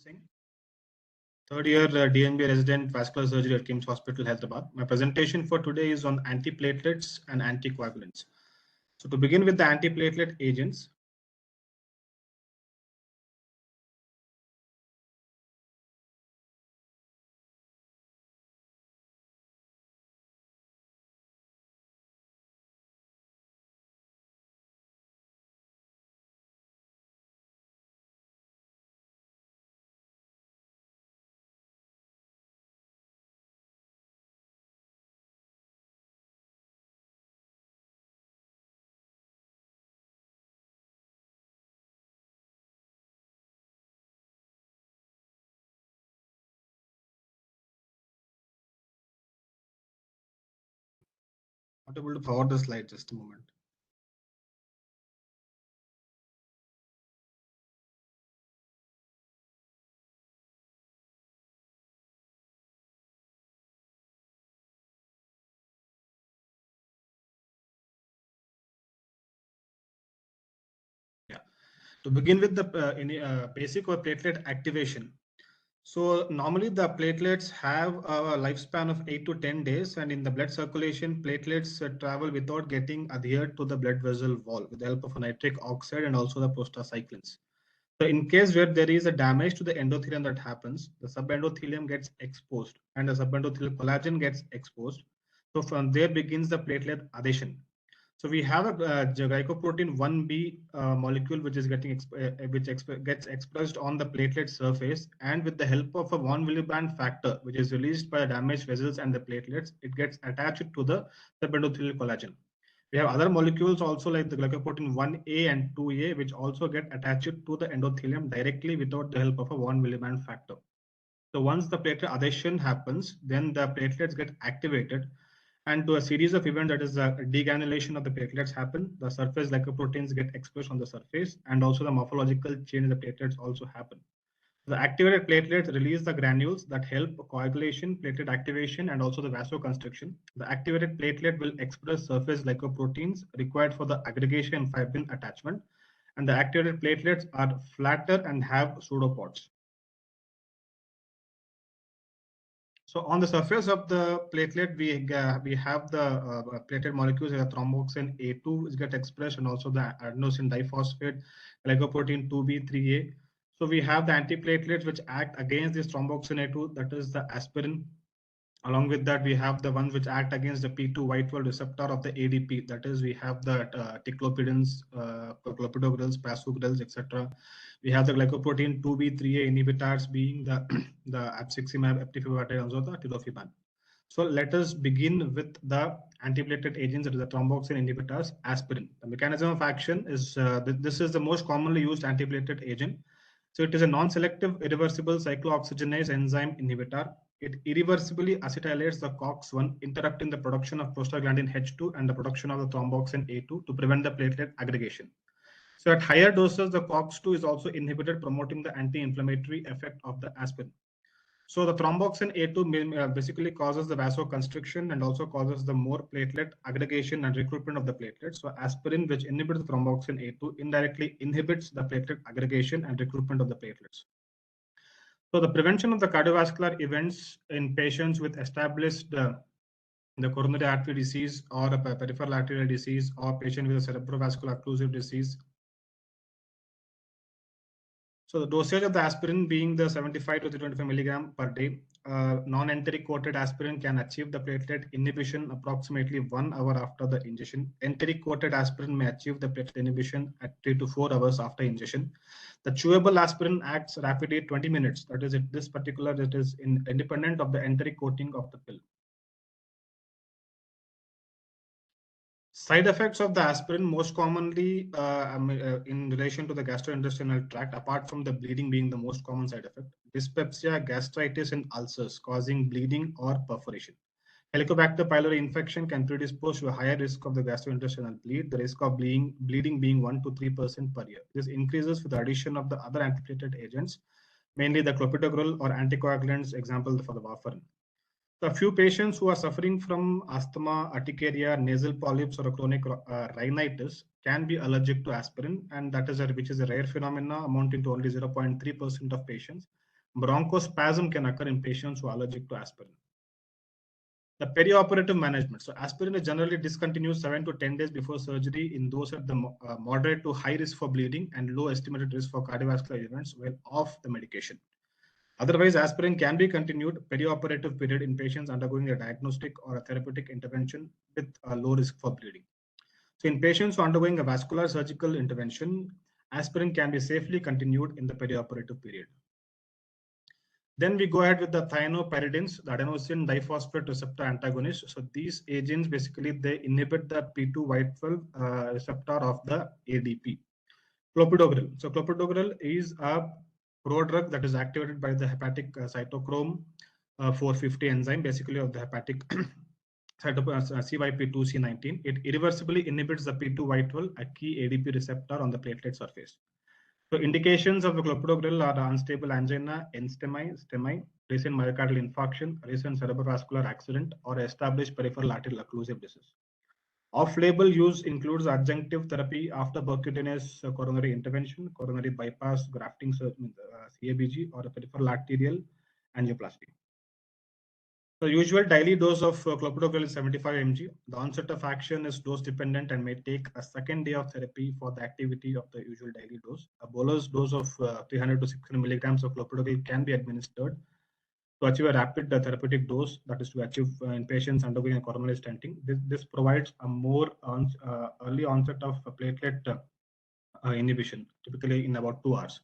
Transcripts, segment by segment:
Singh, third year DNB resident vascular surgery at Kim's Hospital, Hyderabad. My presentation for today is on antiplatelets and anticoagulants. So to begin with the antiplatelet agents, not able to forward the slide, just a moment. Yeah. To begin with the basic or platelet activation. So normally the platelets have a lifespan of 8 to 10 days, and in the blood circulation, platelets travel without getting adhered to the blood vessel wall with the help of a nitric oxide and also the prostacyclins. So in case where there is a damage to the endothelium that happens, the subendothelium gets exposed and the subendothelial collagen gets exposed. So from there begins the platelet adhesion. So we have a glycoprotein 1b molecule which is getting gets expressed on the platelet surface, and with the help of a von Willebrand factor which is released by the damaged vessels and the platelets, it gets attached to the subendothelial collagen. We have other molecules also like the glycoprotein 1a and 2a, which also get attached to the endothelium directly without the help of a von Willebrand factor. So once the platelet adhesion happens, then the platelets get activated, and to a series of events, that is the degranulation of the platelets happen, the surface glycoproteins get expressed on the surface, and also the morphological change in the platelets also happen. The activated platelets release the granules that help coagulation, platelet activation, and also the vasoconstriction. The activated platelet will express surface glycoproteins required for the aggregation and fibrin attachment, and the activated platelets are flatter and have pseudopods. So on the surface of the platelet, we have the platelet molecules like thromboxane A2 which get expressed, and also the adenosine diphosphate, glycoprotein 2B, 3A. So we have the antiplatelets which act against this thromboxane A2, that is the aspirin. Along with that, we have the ones which act against the P2Y12 receptor of the ADP. That is, we have the ticlopidins, clopidogrels, prasugrels, etc. We have the glycoprotein 2B3A inhibitors being the abciximab, eptifibatide, and also the tirofiban. So let us begin with the antiplatelet agents, that is the thromboxane inhibitors, aspirin. The mechanism of action is this is the most commonly used antiplatelet agent. So it is a non-selective irreversible cyclooxygenase enzyme inhibitor. It irreversibly acetylates the COX-1, interrupting the production of prostaglandin H2 and the production of the thromboxane A2 to prevent the platelet aggregation. So at higher doses, the COX-2 is also inhibited, promoting the anti-inflammatory effect of the aspirin. So the thromboxane A2 basically causes the vasoconstriction and also causes the more platelet aggregation and recruitment of the platelets. So aspirin, which inhibits the thromboxane A2, indirectly inhibits the platelet aggregation and recruitment of the platelets. So the prevention of the cardiovascular events in patients with established the coronary artery disease or a peripheral arterial disease or patient with a cerebrovascular occlusive disease. So the dosage of the aspirin being the 75 to 325 milligram per day. Non-enteric coated aspirin can achieve the platelet inhibition approximately 1 hour after the injection. Enteric coated aspirin may achieve the platelet inhibition at 3 to 4 hours after injection. The chewable aspirin acts rapidly 20 minutes. That is, this particular, it is independent of the enteric coating of the pill. Side effects of the aspirin, most commonly in relation to the gastrointestinal tract, apart from the bleeding being the most common side effect, dyspepsia, gastritis, and ulcers causing bleeding or perforation. Helicobacter pylori infection can predispose to a higher risk of the gastrointestinal bleed, the risk of bleeding being 1 to 3% per year. This increases with the addition of the other antiplatelet agents, mainly the clopidogrel or anticoagulants, example for the warfarin. So a few patients who are suffering from asthma, urticaria, nasal polyps, or a chronic rhinitis can be allergic to aspirin, and that is which is a rare phenomena amounting to only 0.3% of patients. Bronchospasm can occur in patients who are allergic to aspirin. The perioperative management. So aspirin is generally discontinued 7 to 10 days before surgery in those at the moderate to high risk for bleeding and low estimated risk for cardiovascular events while off the medication. Otherwise, aspirin can be continued perioperative period in patients undergoing a diagnostic or a therapeutic intervention with a low risk for bleeding. So in patients who are undergoing a vascular surgical intervention, aspirin can be safely continued in the perioperative period. Then we go ahead with the thienopyridines, the adenosine diphosphate receptor antagonists. So these agents basically they inhibit the P2Y12 receptor of the ADP. Clopidogrel. So clopidogrel is a prodrug that is activated by the hepatic cytochrome 450 enzyme, basically of the hepatic CYP2C19. It irreversibly inhibits the P2Y12, a key ADP receptor on the platelet surface. So indications of the clopidogrel are unstable angina, STEMI, recent myocardial infarction, recent cerebrovascular accident, or established peripheral arterial occlusive disease. Off-label use includes adjunctive therapy after percutaneous coronary intervention, coronary bypass, grafting, CABG, or a peripheral arterial angioplasty. The usual daily dose of clopidogrel is 75 mg. The onset of action is dose dependent and may take a second day of therapy for the activity of the usual daily dose. A bolus dose of 300 to 600 milligrams of clopidogrel can be administered to achieve a rapid therapeutic dose, that is to achieve in patients undergoing a coronary stenting. This provides a more early onset of platelet inhibition, typically in about 2 hours.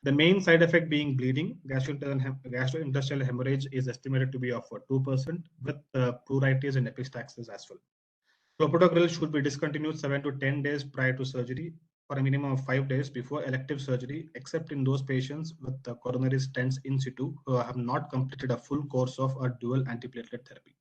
The main side effect being bleeding. Gastrointestinal hemorrhage is estimated to be of 2% with pruritus and epistaxis as well. Clopidogrel should be discontinued 7 to 10 days prior to surgery for a minimum of 5 days before elective surgery, except in those patients with the coronary stents in situ who have not completed a full course of a dual antiplatelet therapy.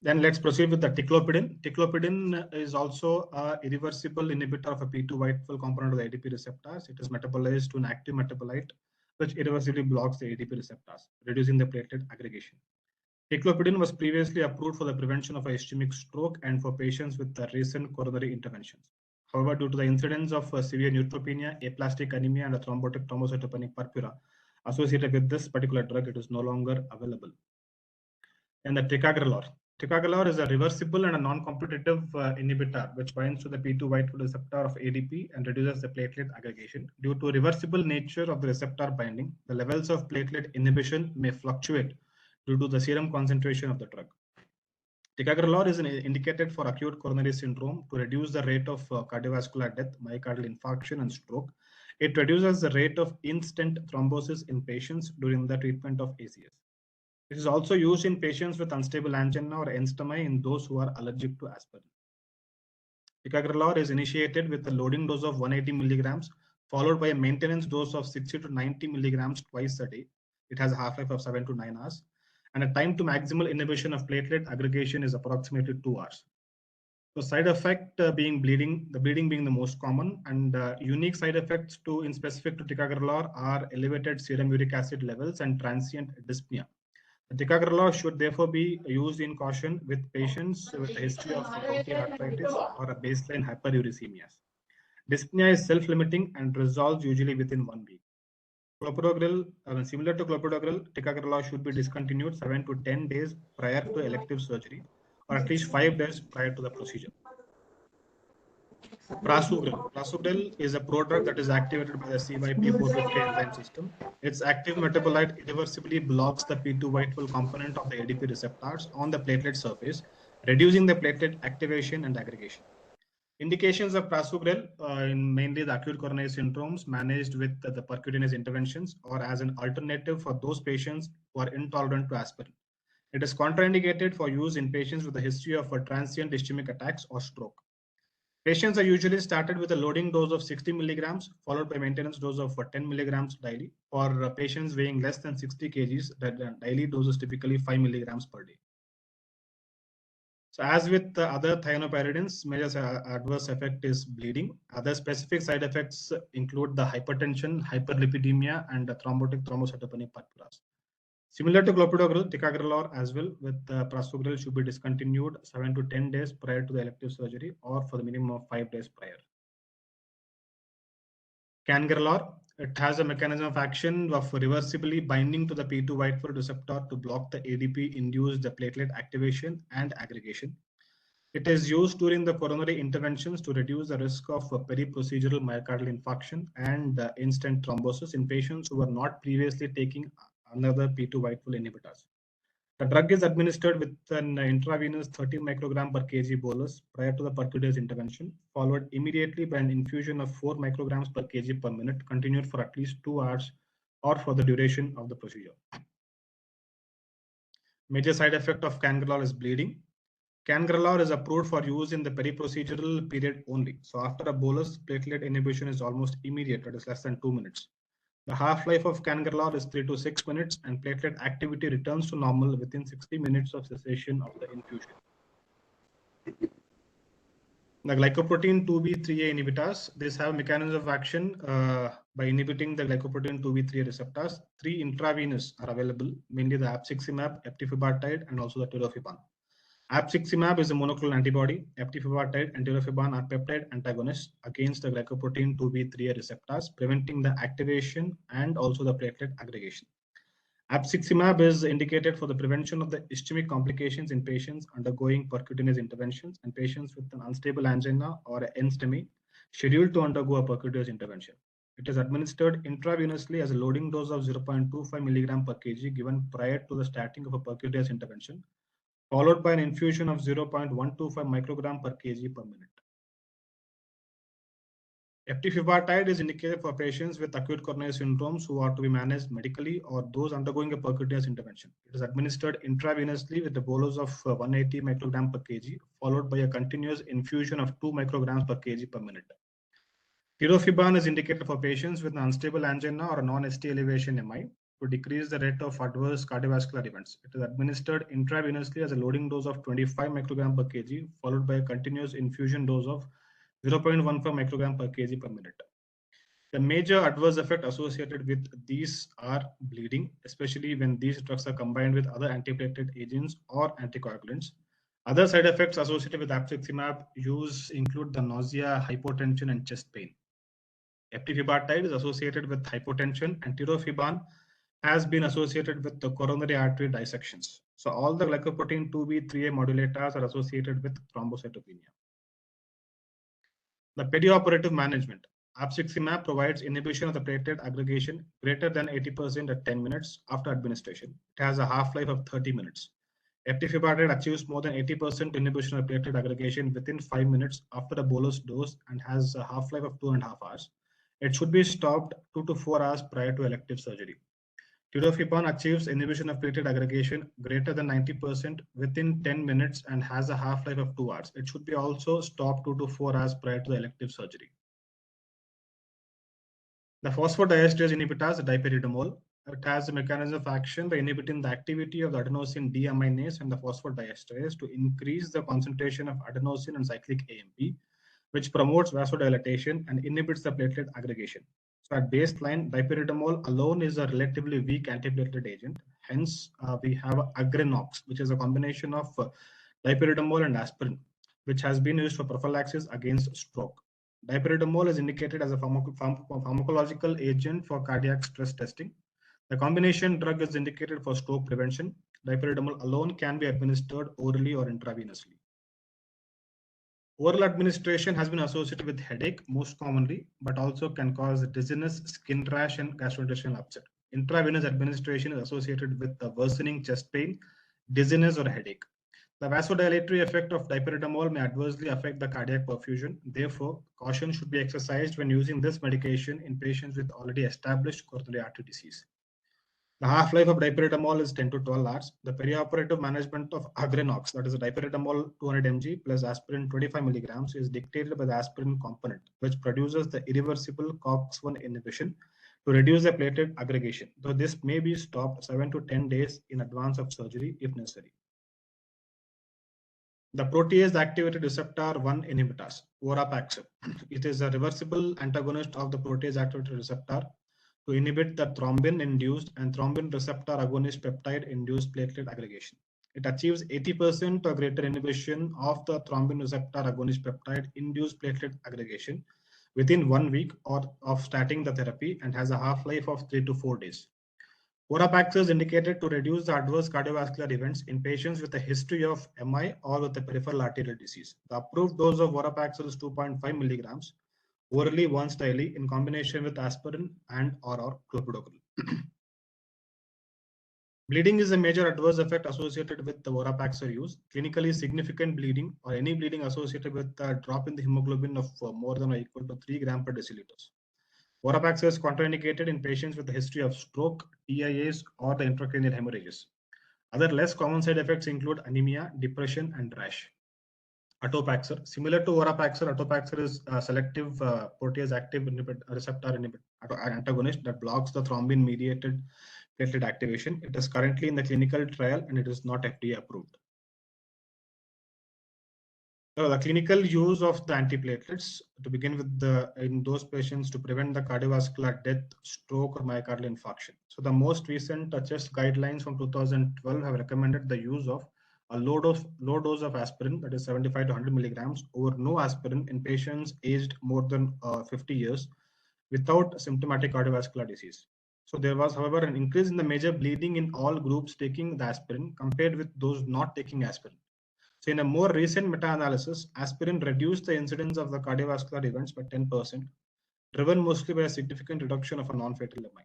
Then let's proceed with the ticlopidin. Ticlopidin is also an irreversible inhibitor of a P2Y12 component of the ADP receptors. It is metabolized to an active metabolite, which irreversibly blocks the ADP receptors, reducing the platelet aggregation. Ticlopidin was previously approved for the prevention of ischemic stroke and for patients with the recent coronary interventions. However, due to the incidence of severe neutropenia, aplastic anemia, and a thrombotic thrombocytopenic purpura associated with this particular drug, it is no longer available. And the ticagrelor. Ticagrelor is a reversible and a non-competitive inhibitor which binds to the P2Y12 receptor of ADP and reduces the platelet aggregation. Due to reversible nature of the receptor binding, the levels of platelet inhibition may fluctuate due to the serum concentration of the drug. Ticagrelor is indicated for acute coronary syndrome to reduce the rate of cardiovascular death, myocardial infarction, and stroke. It reduces the rate of in-stent thrombosis in patients during the treatment of ACS. It is also used in patients with unstable angina or NSTEMI in those who are allergic to aspirin. Ticagrelor is initiated with a loading dose of 180 milligrams, followed by a maintenance dose of 60 to 90 milligrams twice a day. It has a half-life of 7 to 9 hours, and a time to maximal inhibition of platelet aggregation is approximately 2 hours. So side effect being bleeding, the bleeding being the most common, and unique side effects in specific to ticagrelor are elevated serum uric acid levels and transient dyspnea. Ticagrelor should therefore be used in caution with patients with a history of gouty arthritis or a baseline hyperuricemias. Dyspnea is self-limiting and resolves usually within 1 week. Clopidogrel, similar to clopidogrel, ticagrelor should be discontinued 7 to 10 days prior to elective surgery or at least 5 days prior to the procedure. Prasugrel. Prasugrel is a prodrug that is activated by the CYP450 enzyme system. Its active metabolite irreversibly blocks the P2Y12 component of the ADP receptors on the platelet surface, reducing the platelet activation and aggregation. Indications of prasugrel in mainly the acute coronary syndromes managed with the percutaneous interventions or as an alternative for those patients who are intolerant to aspirin. It is contraindicated for use in patients with a history of transient ischemic attacks or stroke. Patients are usually started with a loading dose of 60 milligrams, followed by maintenance dose of 10 milligrams daily. For patients weighing less than 60 kgs, the daily dose is typically 5 milligrams per day. So as with the other thienopyridines, major adverse effect is bleeding. Other specific side effects include the hypertension, hyperlipidemia, and the thrombotic thrombocytopenic purpuras. Similar to clopidogrel, ticagrelor as well with prasugrel should be discontinued 7 to 10 days prior to the elective surgery or for the minimum of 5 days prior. Cangrelor, it has a mechanism of action of reversibly binding to the P2 whitefold receptor to block the ADP-induced platelet activation and aggregation. It is used during the coronary interventions to reduce the risk of peri-procedural myocardial infarction and instant thrombosis in patients who were not previously taking another P2 whitefold inhibitors. The drug is administered with an intravenous 30 microgram per kg bolus prior to the percutaneous intervention, followed immediately by an infusion of 4 micrograms per kg per minute, continued for at least 2 hours or for the duration of the procedure. Major side effect of cangrelor is bleeding. Cangrelor is approved for use in the peri-procedural period only. So after a bolus, platelet inhibition is almost immediate, it is less than 2 minutes. The half-life of cangrelor is 3 to 6 minutes and platelet activity returns to normal within 60 minutes of cessation of the infusion. The glycoprotein 2B3A inhibitors, these have mechanisms of action by inhibiting the glycoprotein 2B3A receptors. 3 intravenous are available, mainly the abciximab, eptifibatide, and also the tirofiban. Abciximab is a monoclonal antibody. Eptifibatide and tirofiban are peptide antagonists against the glycoprotein 2B3A receptors, preventing the activation and also the platelet aggregation. Abciximab is indicated for the prevention of the ischemic complications in patients undergoing percutaneous interventions and patients with an unstable angina or an NSTEMI scheduled to undergo a percutaneous intervention. It is administered intravenously as a loading dose of 0.25 milligram per kg given prior to the starting of a percutaneous intervention, followed by an infusion of 0.125 microgram per kg per minute. Eptifibatide is indicated for patients with acute coronary syndromes who are to be managed medically or those undergoing a percutaneous intervention. It is administered intravenously with a bolus of 180 microgram per kg, followed by a continuous infusion of 2 micrograms per kg per minute. Tirofiban is indicated for patients with an unstable angina or a non-ST elevation MI to decrease the rate of adverse cardiovascular events. It is administered intravenously as a loading dose of 25 microgram per kg, followed by a continuous infusion dose of 0.15 microgram per kg per minute. The major adverse effect associated with these are bleeding, especially when these drugs are combined with other antiplatelet agents or anticoagulants. Other side effects associated with abciximab use include the nausea, hypotension, and chest pain. Eptifibatide is associated with hypotension, and tirofiban has been associated with the coronary artery dissections. So all the glycoprotein 2B3A modulators are associated with thrombocytopenia. The perioperative management. Abciximab provides inhibition of the platelet aggregation greater than 80% at 10 minutes after administration. It has a half-life of 30 minutes. Eptifibatide achieves more than 80% inhibition of platelet aggregation within 5 minutes after a bolus dose and has a half-life of 2.5 hours. It should be stopped 2 to 4 hours prior to elective surgery. Tirofiban achieves inhibition of platelet aggregation greater than 90% within 10 minutes and has a half-life of 2 hours. It should be also stopped 2 to 4 hours prior to the elective surgery. The phosphodiesterase inhibitors, dipyridamole, it has a mechanism of action by inhibiting the activity of the adenosine deaminase and the phosphodiesterase to increase the concentration of adenosine and cyclic AMP, which promotes vasodilatation and inhibits the platelet aggregation. So at baseline, dipyridamole alone is a relatively weak antiplatelet agent. Hence, we have Agrenox, which is a combination of dipyridamole and aspirin, which has been used for prophylaxis against stroke. Dipyridamole is indicated as a pharmacological agent for cardiac stress testing. The combination drug is indicated for stroke prevention. Dipyridamole alone can be administered orally or intravenously. Oral administration has been associated with headache most commonly, but also can cause dizziness, skin rash, and gastrointestinal upset. Intravenous administration is associated with the worsening chest pain, dizziness, or headache. The vasodilatory effect of dipyridamole may adversely affect the cardiac perfusion. Therefore, caution should be exercised when using this medication in patients with already established coronary artery disease. The half-life of dipyridamole is 10 to 12 hours. The perioperative management of Agrenox, that is dipyridamole 200 mg plus aspirin 25 milligrams, is dictated by the aspirin component, which produces the irreversible COX-1 inhibition to reduce the platelet aggregation, though this may be stopped 7 to 10 days in advance of surgery if necessary. The protease activated receptor 1 inhibitors, vorapaxib. It is a reversible antagonist of the protease activated receptor to inhibit the thrombin-induced and thrombin receptor agonist peptide-induced platelet aggregation. It achieves 80% or greater inhibition of the thrombin receptor agonist peptide-induced platelet aggregation within 1 week of starting the therapy and has a half-life of 3 to 4 days. Vorapaxar is indicated to reduce the adverse cardiovascular events in patients with a history of MI or with a peripheral arterial disease. The approved dose of Vorapaxar is 2.5 milligrams orally once daily in combination with aspirin and or clopidogrel. Bleeding is a major adverse effect associated with the Vorapaxar use. Clinically significant bleeding or any bleeding associated with a drop in the hemoglobin of more than or equal to 3 grams per deciliters. Vorapaxar is contraindicated in patients with a history of stroke, TIAs, or the intracranial hemorrhages. Other less common side effects include anemia, depression, and rash. Atopaxar. Similar to Vorapaxar, Atopaxar is a selective protease active receptor antagonist that blocks the thrombin-mediated platelet activation. It is currently in the clinical trial and it is not FDA approved. So the clinical use of the antiplatelets to begin with in those patients to prevent the cardiovascular death, stroke, or myocardial infarction. So the most recent chest guidelines from 2012 have recommended the use of a low dose of aspirin, that is 75 to 100 milligrams, over no aspirin in patients aged more than 50 years without symptomatic cardiovascular disease. So there was, however, an increase in the major bleeding in all groups taking the aspirin compared with those not taking aspirin. So in a more recent meta-analysis, aspirin reduced the incidence of the cardiovascular events by 10%, driven mostly by a significant reduction of a non-fatal MI.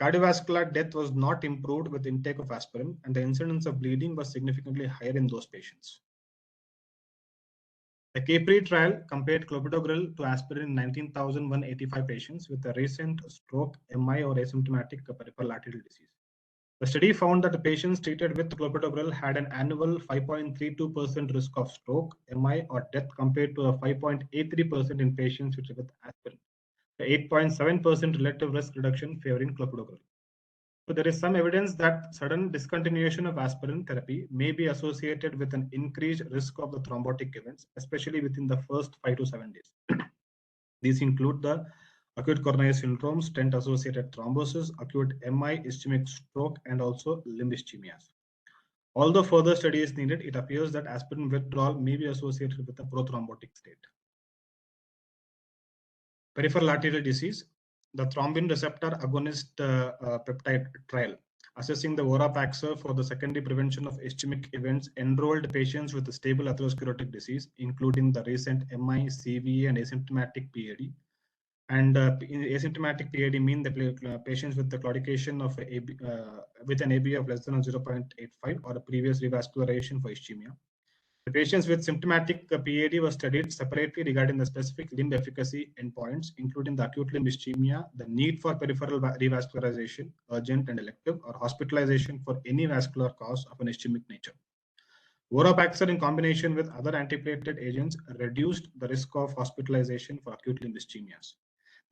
Cardiovascular death was not improved with intake of aspirin, and the incidence of bleeding was significantly higher in those patients. The Capri trial compared clopidogrel to aspirin in 19,185 patients with a recent stroke, MI, or asymptomatic peripheral arterial disease. The study found that the patients treated with clopidogrel had an annual 5.32% risk of stroke, MI, or death compared to a 5.83% in patients treated with aspirin. The 8.7% relative risk reduction favoring clopidogrel. So there is some evidence that sudden discontinuation of aspirin therapy may be associated with an increased risk of the thrombotic events, especially within the first 5 to 7 days. These include the acute coronary syndrome, stent-associated thrombosis, acute MI, ischemic stroke, and also limb ischemias. Although further study is needed, it appears that aspirin withdrawal may be associated with a prothrombotic state. Peripheral arterial disease, the thrombin receptor agonist peptide trial, assessing the Vorapaxar for the secondary prevention of ischemic events, enrolled patients with a stable atherosclerotic disease, including the recent MI, CVA, and asymptomatic PAD. And in asymptomatic PAD mean the patients with the claudication of with an AB of less than 0.85 or a previous revascularization for ischemia. The patients with symptomatic PAD were studied separately regarding the specific limb efficacy endpoints, including the acute limb ischemia, the need for peripheral revascularization, urgent and elective, or hospitalization for any vascular cause of an ischemic nature. Vorapaxar in combination with other antiplatelet agents reduced the risk of hospitalization for acute limb ischemias.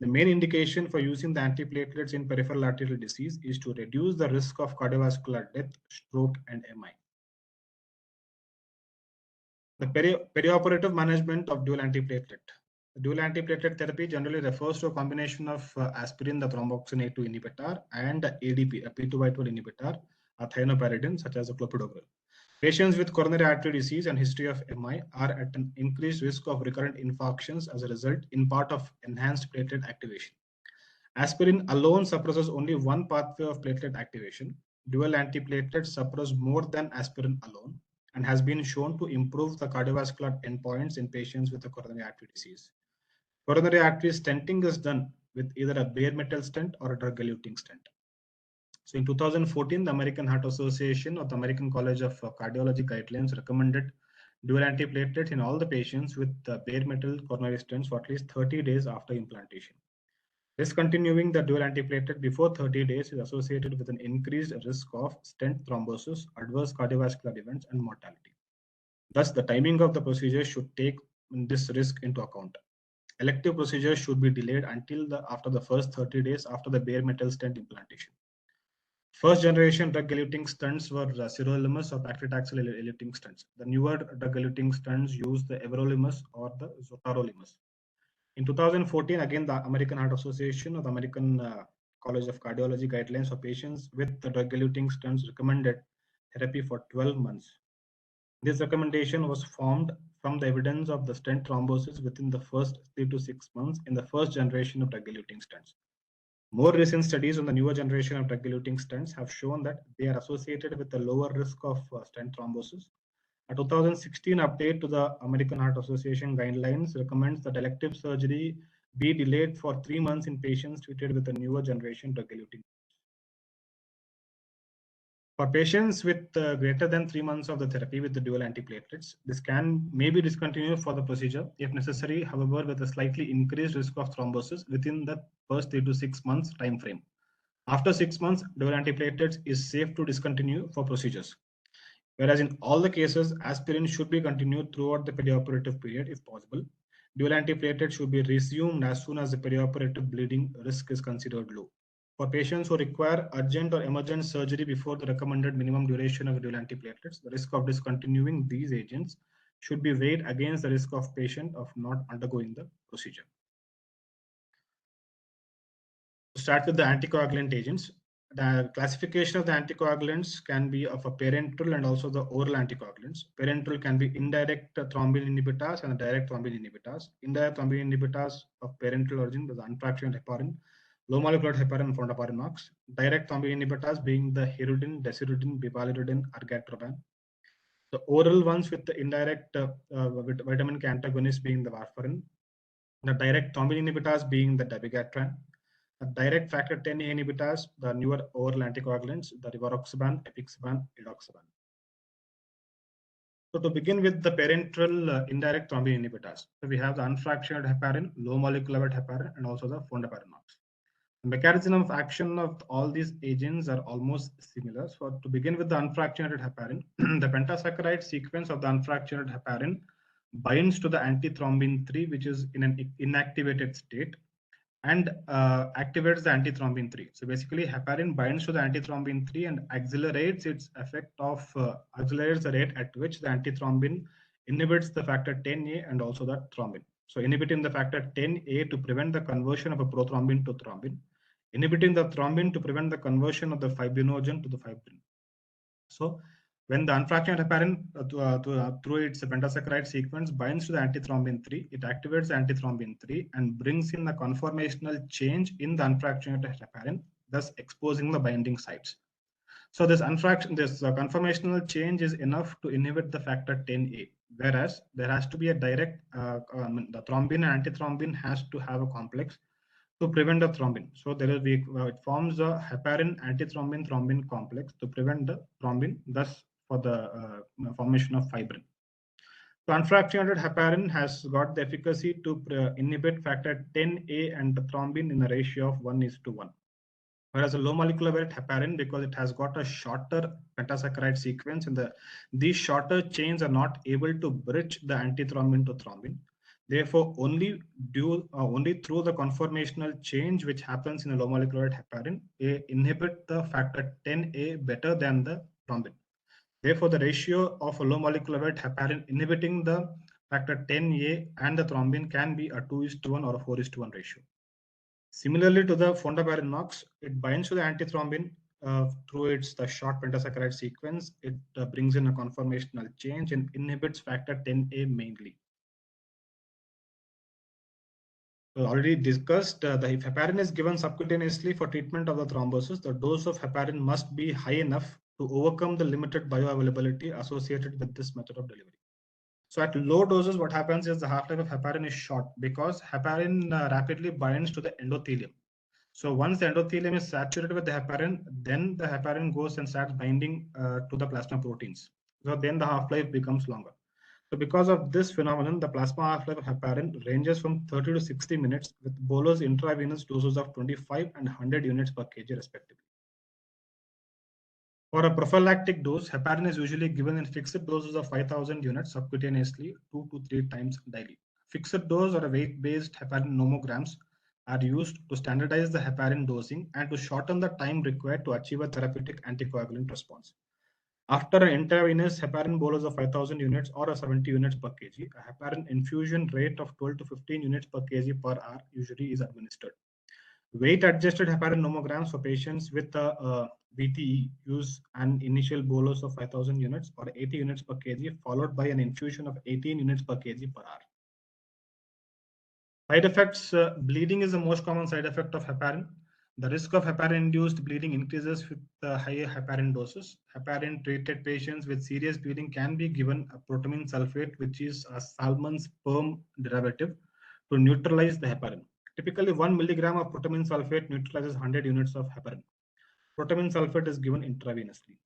The main indication for using the antiplatelets in peripheral arterial disease is to reduce the risk of cardiovascular death, stroke, and MI. The perioperative management of dual antiplatelet. The dual antiplatelet therapy generally refers to a combination of aspirin, the thromboxane A2 inhibitor, and ADP, a P2Y12 inhibitor, a thienoparidine, such as a clopidogrel. Patients with coronary artery disease and history of MI are at an increased risk of recurrent infarctions as a result, in part, of enhanced platelet activation. Aspirin alone suppresses only one pathway of platelet activation. Dual antiplatelets suppress more than aspirin alone and has been shown to improve the cardiovascular endpoints in patients with a coronary artery disease. Coronary artery stenting is done with either a bare metal stent or a drug-eluting stent. So in 2014, the American Heart Association or the American College of Cardiology guidelines recommended dual antiplatelets in all the patients with bare metal coronary stents for at least 30 days after implantation. Discontinuing the dual antiplatelet before 30 days is associated with an increased risk of stent thrombosis, adverse cardiovascular events, and mortality. Thus, the timing of the procedure should take this risk into account. Elective procedures should be delayed until after the first 30 days after the bare metal stent implantation. First generation drug-eluting stents were sirolimus or paclitaxel eluting stents. The newer drug-eluting stents use the everolimus or the zotarolimus. In 2014, again, the American Heart Association or the American College of Cardiology guidelines for patients with the drug-eluting stents recommended therapy for 12 months. This recommendation was formed from the evidence of the stent thrombosis within the first 3 to 6 months in the first generation of drug-eluting stents. More recent studies on the newer generation of drug-eluting stents have shown that they are associated with a lower risk of stent thrombosis. A 2016 update to the American Heart Association guidelines recommends that elective surgery be delayed for 3 months in patients treated with a newer generation drug-eluting. For patients with greater than 3 months of the therapy with the dual antiplatelets, this can may be discontinued for the procedure if necessary, however, with a slightly increased risk of thrombosis within the first 3 to 6 months time frame. After 6 months, dual antiplatelets is safe to discontinue for procedures. Whereas in all the cases, aspirin should be continued throughout the perioperative period if possible. Dual antiplatelet should be resumed as soon as the perioperative bleeding risk is considered low. For patients who require urgent or emergent surgery before the recommended minimum duration of dual antiplatelets, the risk of discontinuing these agents should be weighed against the risk of patient of not undergoing the procedure. To start with the anticoagulant agents, the classification of the anticoagulants can be of a parenteral and also the oral anticoagulants. Parenteral can be indirect thrombin inhibitors and direct thrombin inhibitors. Indirect thrombin inhibitors of parenteral origin with unfractionated heparin, low molecular heparin, and fondaparinux. Direct thrombin inhibitors being the hirudin, desirutin, bivalirudin, argatroban. The oral ones with the indirect vitamin K antagonist being the warfarin. The direct thrombin inhibitors being the dabigatran. The direct factor 10 inhibitors, the newer oral anticoagulants, the rivaroxaban, apixaban, edoxaban. So to begin with the parenteral indirect thrombin inhibitors. So we have the unfractionated heparin, low molecular weight heparin, and also the fondaparinux. The mechanism of action of all these agents are almost similar. So to begin with the unfractionated heparin, the pentasaccharide sequence of the unfractionated heparin binds to the antithrombin 3, which is in an inactivated state, and activates the antithrombin 3. So basically, heparin binds to the antithrombin 3 and accelerates its effect of accelerates the rate at which the antithrombin inhibits the factor 10A and also the thrombin. So inhibiting the factor 10A to prevent the conversion of a prothrombin to thrombin, inhibiting the thrombin to prevent the conversion of the fibrinogen to the fibrin. So when the unfractionated heparin through its pentasaccharide sequence binds to the antithrombin 3, it activates the antithrombin 3 and brings in a conformational change in the unfractionated heparin, thus exposing the binding sites. So this conformational change is enough to inhibit the factor 10A, whereas there has to be a direct, the thrombin and antithrombin has to have a complex to prevent the thrombin. So there will be, it forms a heparin antithrombin thrombin complex to prevent the thrombin, thus for the formation of fibrin. So unfractionated heparin has got the efficacy to inhibit factor 10A and the thrombin in a ratio of 1:1. Whereas a low molecular weight heparin, because it has got a shorter pentasaccharide sequence, and these shorter chains are not able to bridge the antithrombin to thrombin. Therefore, only through the conformational change which happens in a low molecular weight heparin, inhibit the factor 10A better than the thrombin. Therefore, the ratio of a low molecular weight heparin inhibiting the factor 10A and the thrombin can be a 2:1 or a 4:1 ratio. Similarly to the fondaparinux, it binds to the antithrombin through the short pentasaccharide sequence. It brings in a conformational change and inhibits factor 10A mainly. So already discussed, if heparin is given subcutaneously for treatment of the thrombosis, the dose of heparin must be high enough to overcome the limited bioavailability associated with this method of delivery. So at low doses, what happens is the half-life of heparin is short because heparin rapidly binds to the endothelium. So once the endothelium is saturated with the heparin, then the heparin goes and starts binding to the plasma proteins. So then the half-life becomes longer. So because of this phenomenon, the plasma half-life of heparin ranges from 30 to 60 minutes with bolus intravenous doses of 25 and 100 units per kg respectively. For a prophylactic dose, heparin is usually given in fixed doses of 5,000 units subcutaneously 2 to 3 times daily. Fixed dose or a weight-based heparin nomograms are used to standardize the heparin dosing and to shorten the time required to achieve a therapeutic anticoagulant response. After an intravenous heparin bolus of 5,000 units or a 70 units per kg, a heparin infusion rate of 12 to 15 units per kg per hour usually is administered. Weight adjusted heparin nomograms for patients with VTE use an initial bolus of 5,000 units or 80 units per kg, followed by an infusion of 18 units per kg per hour. Side effects, bleeding is the most common side effect of heparin. The risk of heparin-induced bleeding increases with higher heparin doses. Heparin-treated patients with serious bleeding can be given a protamine sulfate, which is a salmon sperm derivative, to neutralize the heparin. Typically, 1 milligram of protamine sulfate neutralizes 100 units of heparin. Protamine sulfate is given intravenously.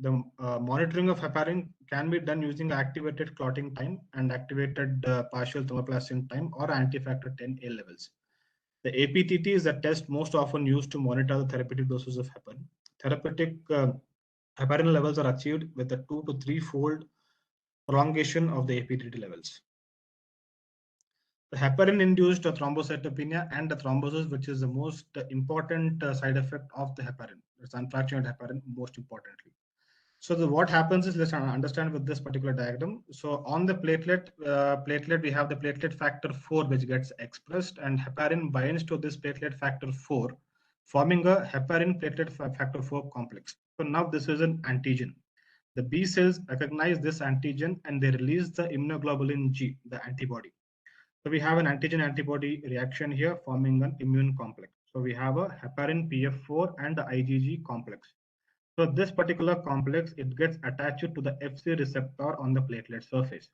The monitoring of heparin can be done using activated clotting time and activated partial thermoplastin time or anti-factor 10A levels. The APTT is the test most often used to monitor the therapeutic doses of heparin. Therapeutic heparin levels are achieved with a 2 to 3 fold prolongation of the APTT levels. The heparin-induced thrombocytopenia and the thrombosis, which is the most important side effect of the heparin. It's unfractionated heparin, most importantly. So what happens is, let's understand with this particular diagram. So on the platelet, we have the platelet factor 4, which gets expressed, and heparin binds to this platelet factor 4, forming a heparin platelet factor 4 complex. So now this is an antigen. The B cells recognize this antigen and they release the immunoglobulin G, the antibody. So we have an antigen-antibody reaction here forming an immune complex. So we have a heparin PF4 and the IgG complex. So this particular complex, it gets attached to the Fc receptor on the platelet surface.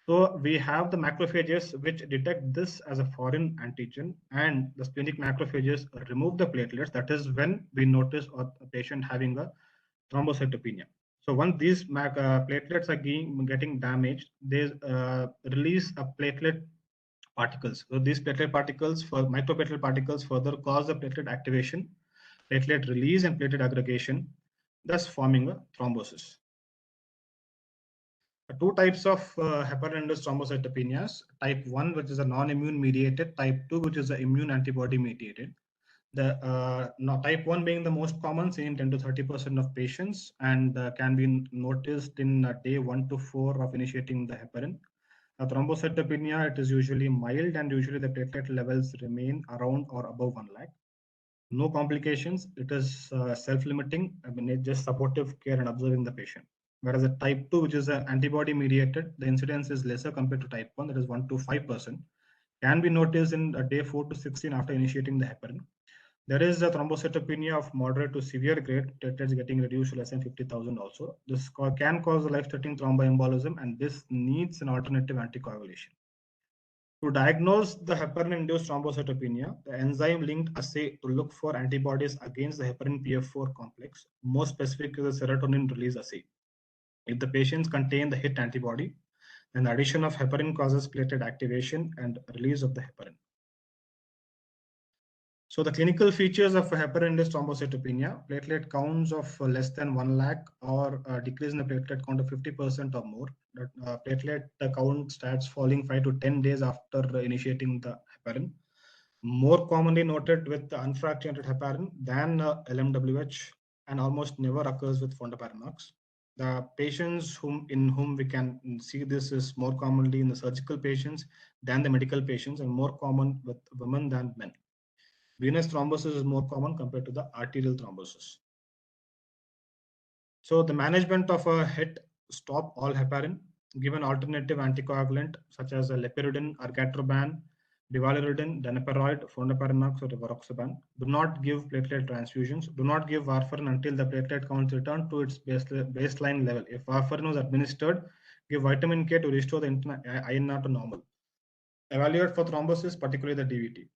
So we have the macrophages which detect this as a foreign antigen, and the splenic macrophages remove the platelets. That is when we notice a patient having a thrombocytopenia. So once these platelets are getting damaged, they release a platelet particles. So these platelet particles, for microplatelet particles, further cause the platelet activation, platelet release, and platelet aggregation, thus forming a thrombosis. Two types of heparin-induced thrombocytopenias: type 1, which is a non-immune mediated; type 2, which is an immune antibody mediated. The type 1 being the most common, seen in 10 to 30% of patients, and can be noticed in day 1 to 4 of initiating the heparin. Thrombocytopenia, it is usually mild, and usually the platelet levels remain around or above 1 lakh. No complications. It is self-limiting. I mean, it's just supportive care and observing the patient. Whereas a type 2, which is an antibody mediated, the incidence is lesser compared to type 1, that is 1 to 5%. Can be noticed in day 4 to 16 after initiating the heparin. There is a thrombocytopenia of moderate to severe grade, platelets getting reduced to less than 50,000 also. This can cause a life-threatening thromboembolism, and this needs an alternative anticoagulation. To diagnose the heparin-induced thrombocytopenia, the enzyme-linked assay to look for antibodies against the heparin PF4 complex, more specific is the serotonin release assay. If the patients contain the hit antibody, then the addition of heparin causes platelet activation and release of the heparin. So the clinical features of heparin-induced thrombocytopenia: platelet counts of less than 1 lakh or decrease in the platelet count of 50% or more. Platelet count starts falling 5 to 10 days after initiating the heparin. More commonly noted with unfractionated heparin than LMWH, and almost never occurs with fondaparinux. The patients in whom we can see this is more commonly in the surgical patients than the medical patients, and more common with women than men. Venous thrombosis is more common compared to the arterial thrombosis. So the management of a hit: stop all heparin, give an alternative anticoagulant such as a lepiridine, argatroban, divalirudin, daniparoid, fondaparinux, or rivaroxaban. Do not give platelet transfusions. Do not give warfarin until the platelet counts return to its baseline level. If warfarin was administered, give vitamin K to restore the INR to normal. Evaluate for thrombosis, particularly the DVT.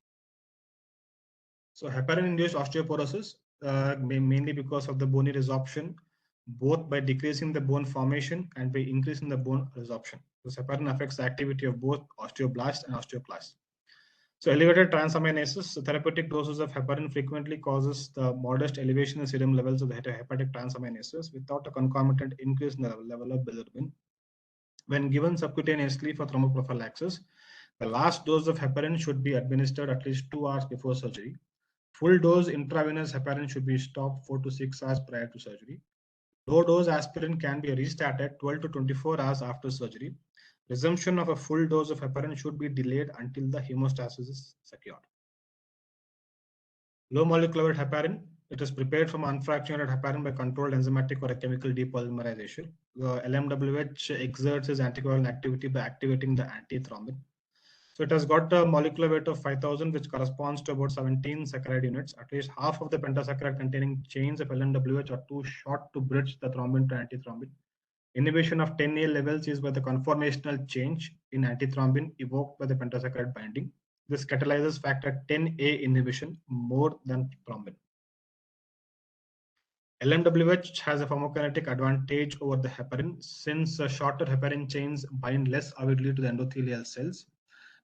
So heparin-induced osteoporosis, mainly because of the bony resorption, both by decreasing the bone formation and by increasing the bone resorption. So heparin affects the activity of both osteoblasts and osteoclasts. So elevated transaminases, therapeutic doses of heparin frequently causes the modest elevation in serum levels of the hepatic transaminases without a concomitant increase in the level of bilirubin. When given subcutaneously for thromboprophylaxis, the last dose of heparin should be administered at least 2 hours before surgery. Full dose intravenous heparin should be stopped 4 to 6 hours prior to surgery. Low dose aspirin can be restarted 12 to 24 hours after surgery. Resumption of a full dose of heparin should be delayed until the hemostasis is secured. Low molecular weight heparin, it is prepared from unfractionated heparin by controlled enzymatic or a chemical depolymerization. The LMWH exerts its anticoagulant activity by activating the antithrombin. So it has got a molecular weight of 5,000, which corresponds to about 17 saccharide units. At least half of the pentasaccharide containing chains of LMWH are too short to bridge the thrombin to antithrombin. Inhibition of 10A levels is by the conformational change in antithrombin evoked by the pentasaccharide binding. This catalyzes factor 10A inhibition more than thrombin. LMWH has a pharmacokinetic advantage over the heparin since shorter heparin chains bind less avidly to the endothelial cells,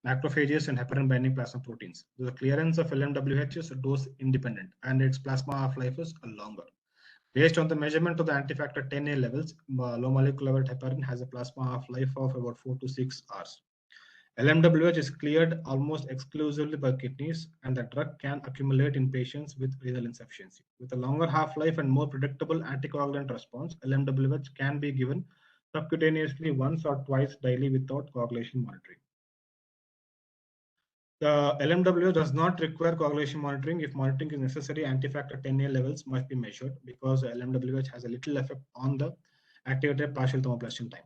macrophages, and heparin binding plasma proteins. The clearance of LMWH is dose independent and its plasma half-life is longer. Based on the measurement of the antifactor 10A levels, low molecular weight heparin has a plasma half-life of about 4 to 6 hours. LMWH is cleared almost exclusively by kidneys, and the drug can accumulate in patients with renal insufficiency. With a longer half-life and more predictable anticoagulant response, LMWH can be given subcutaneously once or twice daily without coagulation monitoring. The LMW does not require coagulation monitoring. If monitoring is necessary, antifactor 10A levels must be measured because LMWH has a little effect on the activated partial thermoplastin time.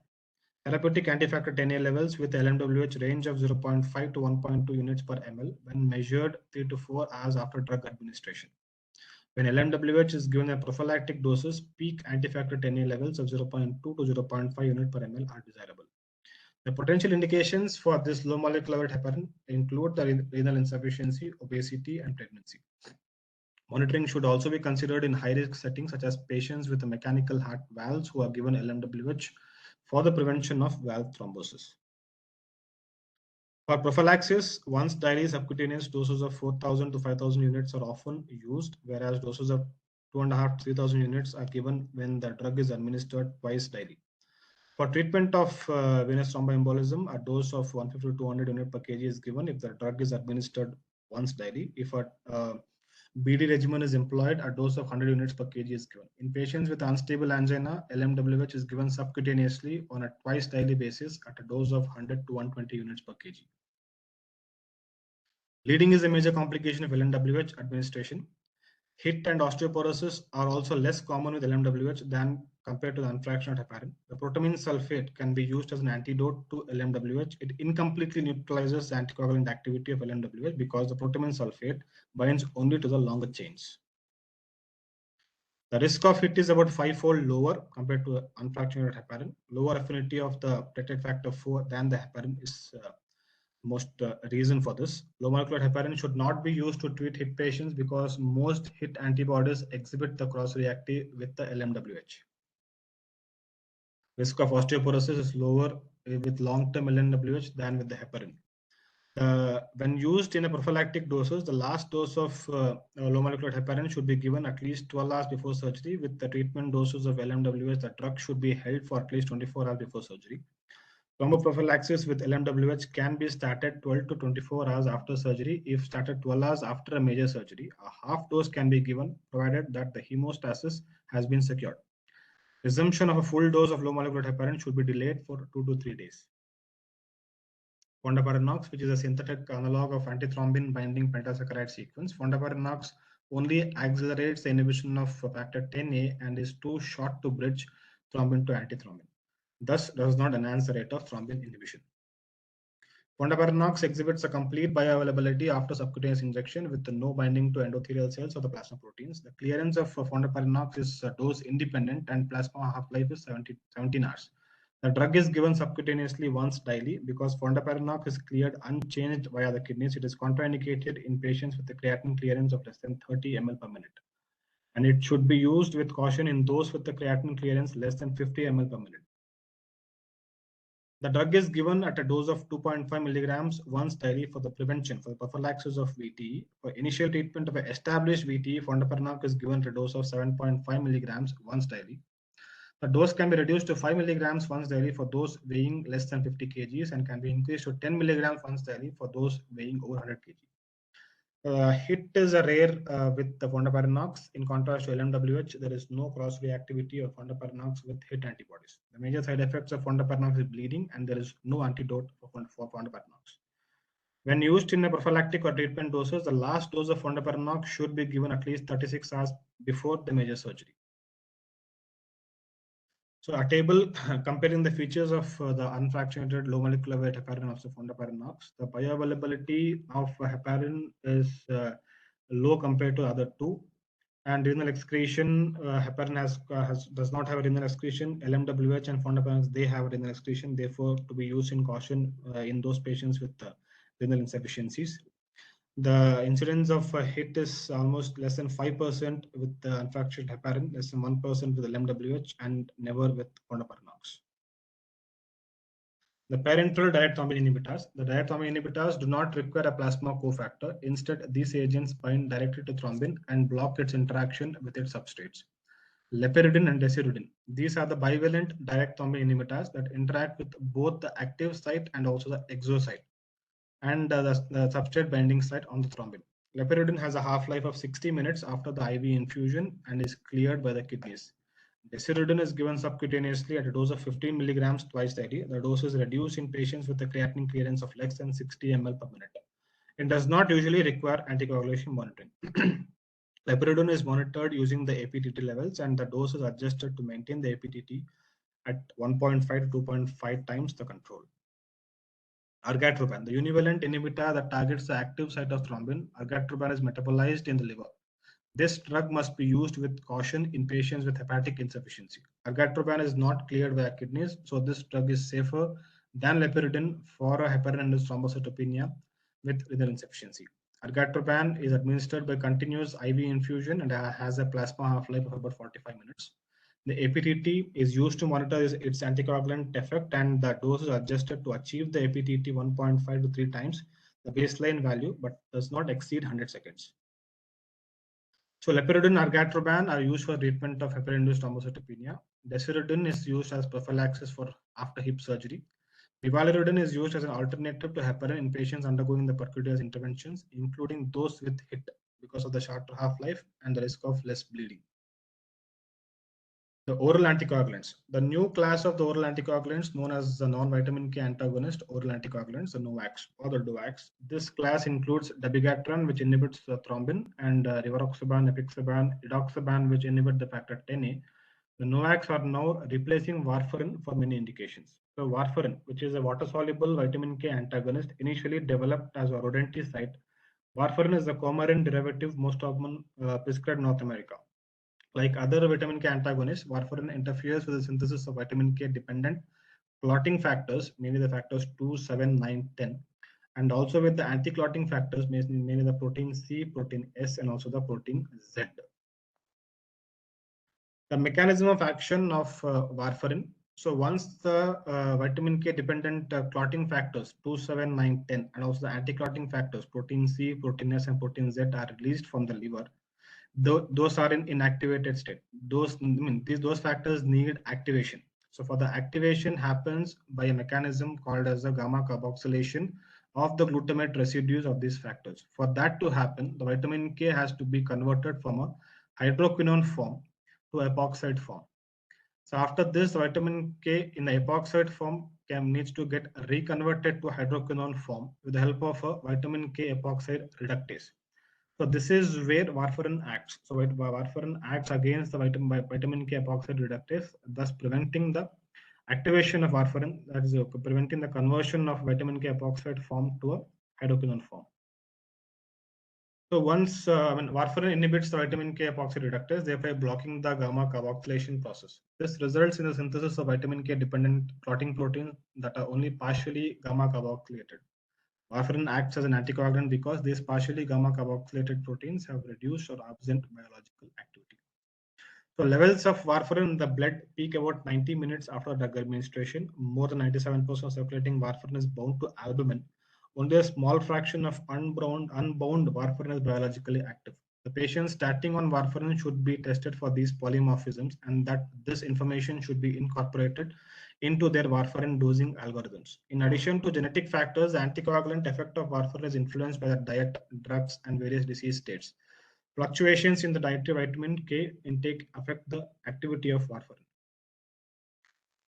Therapeutic antifactor 10A levels with LMWH range of 0.5 to 1.2 units per ml when measured 3 to 4 hours after drug administration. When LMWH is given at prophylactic doses, peak antifactor 10A levels of 0.2 to 0.5 unit per ml are desirable. The potential indications for this low molecular weight heparin include the renal insufficiency, obesity, and pregnancy. Monitoring should also be considered in high-risk settings such as patients with mechanical heart valves who are given LMWH for the prevention of valve thrombosis. For prophylaxis, once daily subcutaneous doses of 4,000 to 5,000 units are often used, whereas doses of 2,500 to 3,000 units are given when the drug is administered twice daily. For treatment of venous thromboembolism, a dose of 150 to 200 units per kg is given if the drug is administered once daily. If a BD regimen is employed, a dose of 100 units per kg is given. In patients with unstable angina, LMWH is given subcutaneously on a twice daily basis at a dose of 100 to 120 units per kg. Bleeding is a major complication of LMWH administration. HIT and osteoporosis are also less common with LMWH than compared to the unfractionated heparin. The protamine sulfate can be used as an antidote to LMWH. It incompletely neutralizes the anticoagulant activity of LMWH because the protamine sulfate binds only to the longer chains. The risk of HIT is about 5-fold lower compared to unfractionated heparin. Lower affinity of the platelet factor 4 than the heparin is most reason for this. Low molecular heparin should not be used to treat HIT patients because most HIT antibodies exhibit the cross-reactive with the LMWH. Risk of osteoporosis is lower with long-term LMWH than with the heparin. When used in a prophylactic doses, the last dose of low molecular heparin should be given at least 12 hours before surgery. With the treatment doses of LMWH, the drug should be held for at least 24 hours before surgery. Thromboprophylaxis with LMWH can be started 12 to 24 hours after surgery. If started 12 hours after a major surgery, a half dose can be given provided that the hemostasis has been secured. Resumption of a full dose of low molecular heparin should be delayed for 2 to 3 days. Fondaparinux, which is a synthetic analog of antithrombin binding pentasaccharide sequence. Fondaparinux only accelerates the inhibition of factor 10A and is too short to bridge thrombin to antithrombin, thus does not enhance the rate of thrombin inhibition. Fondaparinux exhibits a complete bioavailability after subcutaneous injection with no binding to endothelial cells or the plasma proteins. The clearance of fondaparinux is dose independent and plasma half-life is 17 hours. The drug is given subcutaneously once daily because fondaparinux is cleared unchanged via the kidneys. It is contraindicated in patients with a creatinine clearance of less than 30 ml per minute. And it should be used with caution in those with the creatinine clearance less than 50 ml per minute. The drug is given at a dose of 2.5 milligrams once daily for the prevention, for the prophylaxis of VTE. For initial treatment of an established VTE, fondaparinux is given at a dose of 7.5 milligrams once daily. The dose can be reduced to 5 milligrams once daily for those weighing less than 50 kgs and can be increased to 10 milligrams once daily for those weighing over 100 kg. HIT is a rare with the fondaparinux. In contrast to LMWH, there is no cross-reactivity of fondaparinux with HIT antibodies. The major side effects of fondaparinux is bleeding, and there is no antidote for fondaparinux. When used in a prophylactic or treatment doses, the last dose of fondaparinux should be given at least 36 hours before the major surgery. So a table comparing the features of the unfractionated low molecular weight heparin of the fondaparinux. The bioavailability of heparin is low compared to other two. And renal excretion, heparin does not have a renal excretion. LMWH and fondaparinux, they have a renal excretion. Therefore, to be used in caution in those patients with renal insufficiencies. The incidence of a hit is almost less than 5% with the unfractured heparin, less than 1% with LMWH, and never with fondaparinux. The parenteral direct thrombin inhibitors. The direct thrombin inhibitors do not require a plasma cofactor. Instead, these agents bind directly to thrombin and block its interaction with its substrates. Leperidine and desiridine. These are the bivalent direct thrombin inhibitors that interact with both the active site and also the exosite and the substrate binding site on the thrombin. Leperidine has a half-life of 60 minutes after the IV infusion and is cleared by the kidneys. Desiridine is given subcutaneously at a dose of 15 milligrams twice daily. The dose is reduced in patients with a creatinine clearance of less than 60 ml per minute. It does not usually require anticoagulation monitoring. Leperidine is monitored using the APTT levels, and the dose is adjusted to maintain the APTT at 1.5 to 2.5 times the control. Argatroban, the univalent inhibitor that targets the active site of thrombin. Argatroban is metabolized in the liver. This drug must be used with caution in patients with hepatic insufficiency. Argatroban is not cleared via kidneys, so this drug is safer than leperidine for a heparin-induced thrombocytopenia with renal insufficiency. Argatroban is administered by continuous IV infusion and has a plasma half-life of about 45 minutes. The APTT is used to monitor its anticoagulant effect, and the dose is adjusted to achieve the APTT 1.5 to 3 times the baseline value, but does not exceed 100 seconds. So leperidine and argatroban are used for treatment of heparin-induced thrombocytopenia. Desiridine is used as prophylaxis for after hip surgery. Rivaroxaban is used as an alternative to heparin in patients undergoing the percutaneous interventions, including those with HIT because of the shorter half-life and the risk of less bleeding. The oral anticoagulants. The new class of the oral anticoagulants known as the non-vitamin K antagonist oral anticoagulants, the NOACs or the DOACs. This class includes dabigatran, which inhibits the thrombin, and rivaroxaban, apixaban, edoxaban, which inhibit the factor 10A. The NOACs are now replacing warfarin for many indications. So warfarin, which is a water-soluble vitamin K antagonist, initially developed as a rodenticide. Warfarin is the coumarin derivative most often prescribed in North America. Like other vitamin K antagonists, warfarin interferes with the synthesis of vitamin K dependent clotting factors, mainly the factors 2, 7, 9, 10, and also with the anti-clotting factors, mainly the protein C, protein S, and also the protein Z. The mechanism of action of warfarin. So once the vitamin K dependent clotting factors 2, 7, 9, 10, and also the anti-clotting factors protein C, protein S, and protein Z are released from the liver, those are in inactivated state. Those factors need activation. So for the activation happens by a mechanism called as the gamma carboxylation of the glutamate residues of these factors. For that to happen, the vitamin K has to be converted from a hydroquinone form to epoxide form. So after this, vitamin K in the epoxide form needs to get reconverted to hydroquinone form with the help of a vitamin K epoxide reductase. So this is where warfarin acts. So warfarin acts against the vitamin K epoxide reductase, thus preventing the activation of warfarin, that is preventing the conversion of vitamin K epoxide form to a hydroquinone form. So once warfarin inhibits the vitamin K epoxide reductase, thereby blocking the gamma carboxylation process. This results in the synthesis of vitamin K dependent clotting proteins that are only partially gamma carboxylated. Warfarin acts as an anticoagulant because these partially gamma carboxylated proteins have reduced or absent biological activity. So levels of warfarin in the blood peak about 90 minutes after drug administration. More than 97% of circulating warfarin is bound to albumin. Only a small fraction of unbound warfarin is biologically active. The patients starting on warfarin should be tested for these polymorphisms, and that this information should be incorporated into their warfarin dosing algorithms. In addition to genetic factors, the anticoagulant effect of warfarin is influenced by the diet, drugs, and various disease states. Fluctuations in the dietary vitamin K intake affect the activity of warfarin.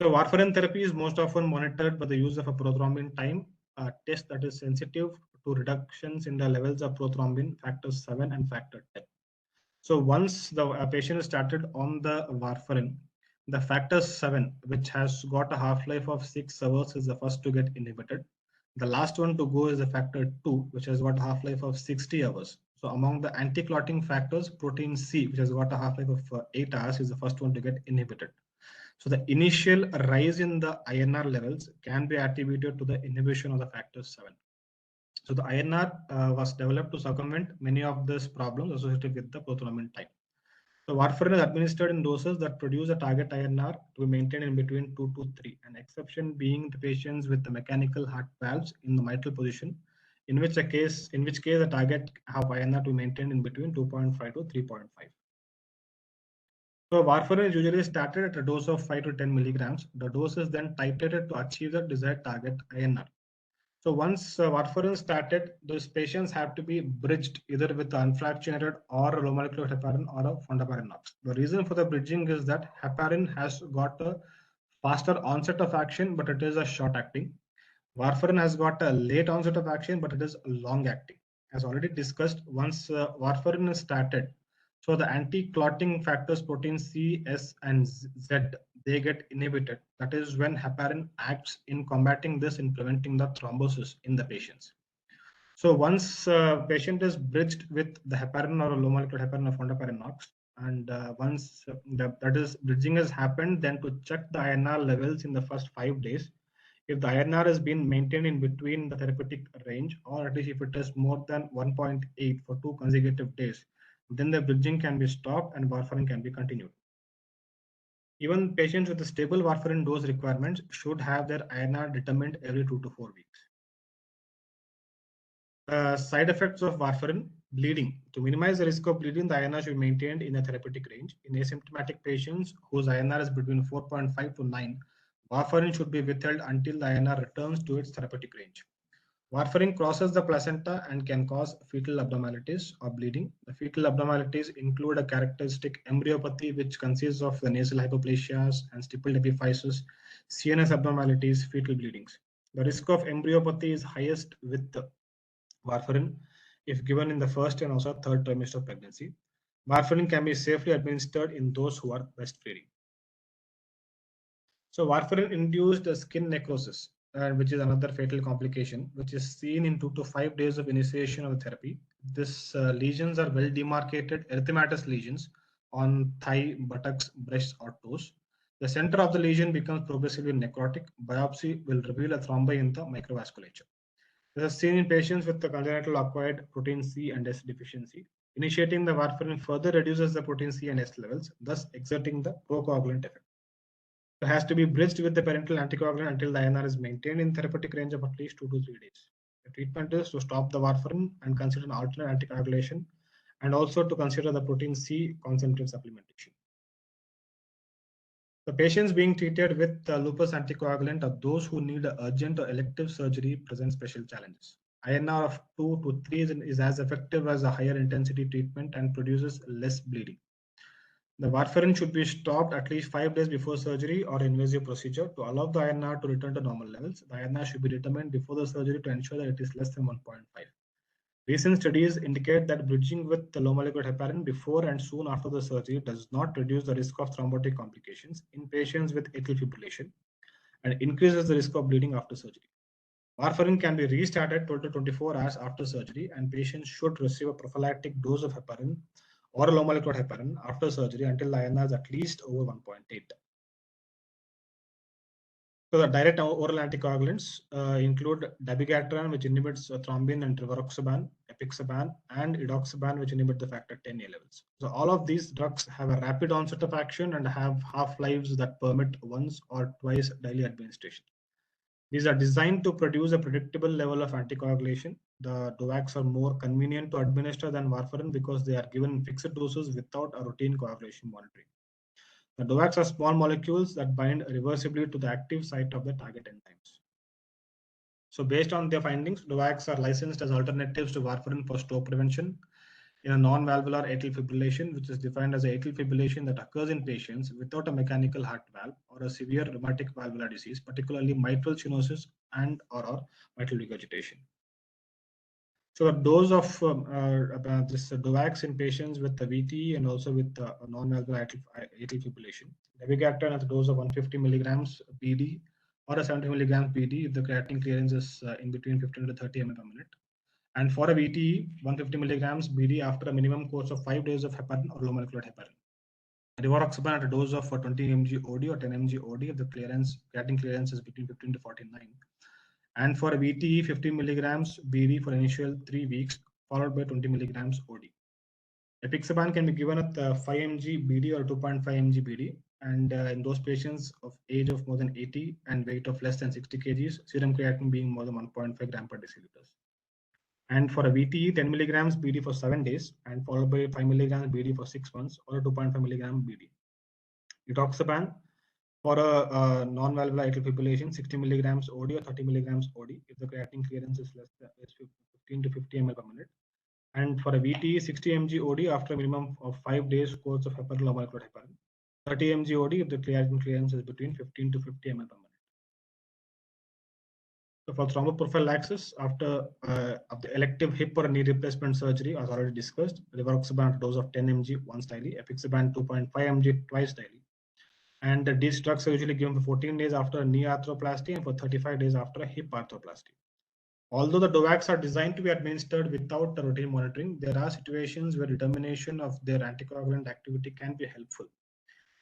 So warfarin therapy is most often monitored by the use of a prothrombin time test that is sensitive to to reductions in the levels of prothrombin factor 7 and factor 10. So once the patient is started on the warfarin, the factor 7, which has got a half-life of 6 hours, is the first to get inhibited. The last one to go is the factor 2, which has got a half-life of 60 hours. So among the anti-clotting factors, protein C, which has got a half-life of 8 hours, is the first one to get inhibited. So the initial rise in the INR levels can be attributed to the inhibition of the factor 7. So the INR was developed to circumvent many of these problems associated with the prothrombin type. So warfarin is administered in doses that produce a target INR to be maintained in between 2 to 3, an exception being the patients with the mechanical heart valves in the mitral position, in which case the target have INR to be maintained in between 2.5 to 3.5. So warfarin is usually started at a dose of 5 to 10 milligrams. The dose is then titrated to achieve the desired target INR. So once warfarin started, those patients have to be bridged either with unfractionated or a low molecular heparin or a fondaparin. The reason for the bridging is that heparin has got a faster onset of action, but it is a short acting. Warfarin has got a late onset of action, but it is long acting. As already discussed, once warfarin is started, so the anti-clotting factors protein C, S, and Z, they get inhibited. That is when heparin acts in combating this and preventing the thrombosis in the patients. So once patient is bridged with the heparin or a low molecular heparin or fondaparin NOx, and once that is bridging has happened, then to check the INR levels in the first 5 days. If the INR has been maintained in between the therapeutic range, or at least if it is more than 1.8 for 2 consecutive days, then the bridging can be stopped and warfarin can be continued. Even patients with a stable warfarin dose requirements should have their INR determined every 2 to 4 weeks. Side effects of warfarin: bleeding. To minimize the risk of bleeding, the INR should be maintained in a therapeutic range. In asymptomatic patients whose INR is between 4.5 to 9, warfarin should be withheld until the INR returns to its therapeutic range. Warfarin crosses the placenta and can cause fetal abnormalities or bleeding. The fetal abnormalities include a characteristic embryopathy, which consists of the nasal hypoplasias and stippled epiphysis, CNS abnormalities, fetal bleedings. The risk of embryopathy is highest with warfarin if given in the first and also third trimester of pregnancy. Warfarin can be safely administered in those who are breastfeeding. So warfarin induced skin necrosis, which is another fatal complication, which is seen in 2 to 5 days of initiation of the therapy. These lesions are well demarcated erythematous lesions on thigh, buttocks, breasts, or toes. The center of the lesion becomes progressively necrotic. Biopsy will reveal a thrombi in the microvasculature. This is seen in patients with the congenital acquired protein C and S deficiency. Initiating the warfarin further reduces the protein C and S levels, thus exerting the procoagulant effect. It has to be bridged with the parenteral anticoagulant until the INR is maintained in therapeutic range of at least 2 to 3 days. The treatment is to stop the warfarin and consider an alternate anticoagulation, and also to consider the protein C concentrate supplementation. The patients being treated with lupus anticoagulant are those who need urgent or elective surgery present special challenges. INR of 2 to 3 is as effective as a higher intensity treatment and produces less bleeding. The warfarin should be stopped at least 5 days before surgery or invasive procedure to allow the INR to return to normal levels. The INR should be determined before the surgery to ensure that it is less than 1.5. Recent studies indicate that bridging with the low molecular heparin before and soon after the surgery does not reduce the risk of thrombotic complications in patients with atrial fibrillation and increases the risk of bleeding after surgery. Warfarin can be restarted 12 to 24 hours after surgery, and patients should receive a prophylactic dose of heparin or a low molecular heparin after surgery until the INR is at least over 1.8. So the direct oral anticoagulants include dabigatran, which inhibits thrombin, and rivaroxaban, apixaban, and edoxaban, which inhibit the factor 10A levels. So all of these drugs have a rapid onset of action and have half-lives that permit once or twice daily administration. These are designed to produce a predictable level of anticoagulation. The DOACs are more convenient to administer than warfarin because they are given in fixed doses without a routine coagulation monitoring. The DOACs are small molecules that bind reversibly to the active site of the target enzymes. So based on their findings, DOACs are licensed as alternatives to warfarin for stroke prevention in a non-valvular atrial fibrillation, which is defined as atrial fibrillation that occurs in patients without a mechanical heart valve or a severe rheumatic valvular disease, particularly mitral stenosis and or mitral regurgitation. So the dose of this Dovax in patients with the VT and also with non-valvular atrial fibrillation. Dabigatran at the dose of 150 milligrams BD or a 70 milligrams BD if the creatinine clearance is in between 15 to 30 ml per minute. And for a VTE, 150 milligrams BD after a minimum course of 5 days of heparin or low molecular heparin. Rivaroxaban at a dose of 20 mg OD or 10 mg OD if the creatinine clearance is between 15 to 49. And for a VTE, 50 milligrams BD for initial 3 weeks, followed by 20 milligrams OD. Apixaban can be given at 5 mg BD or 2.5 mg BD, and in those patients of age of more than 80 and weight of less than 60 kgs, serum creatinine being more than 1.5 gram per deciliter. And for a VTE, 10 milligrams BD for 7 days, and followed by 5 milligrams BD for 6 months, or a 2.5 milligram BD. Edoxaban for a non-valvular atrial fibrillation, 60 milligrams OD or 30 milligrams OD if the creatinine clearance is less than 15 to 50 ml per minute. And for a VT, 60 mg OD after a minimum of 5 days course of heparin or molecular heparin. 30 mg OD if the creatinine clearance is between 15 to 50 ml per minute. So for thromboprophylaxis, after of the elective hip or knee replacement surgery, as already discussed, rivaroxaban at a dose of 10 mg once daily, apixaban 2.5 mg twice daily. And these drugs are usually given for 14 days after a knee arthroplasty and for 35 days after a hip arthroplasty. Although the DOACs are designed to be administered without the routine monitoring, there are situations where determination of their anticoagulant activity can be helpful.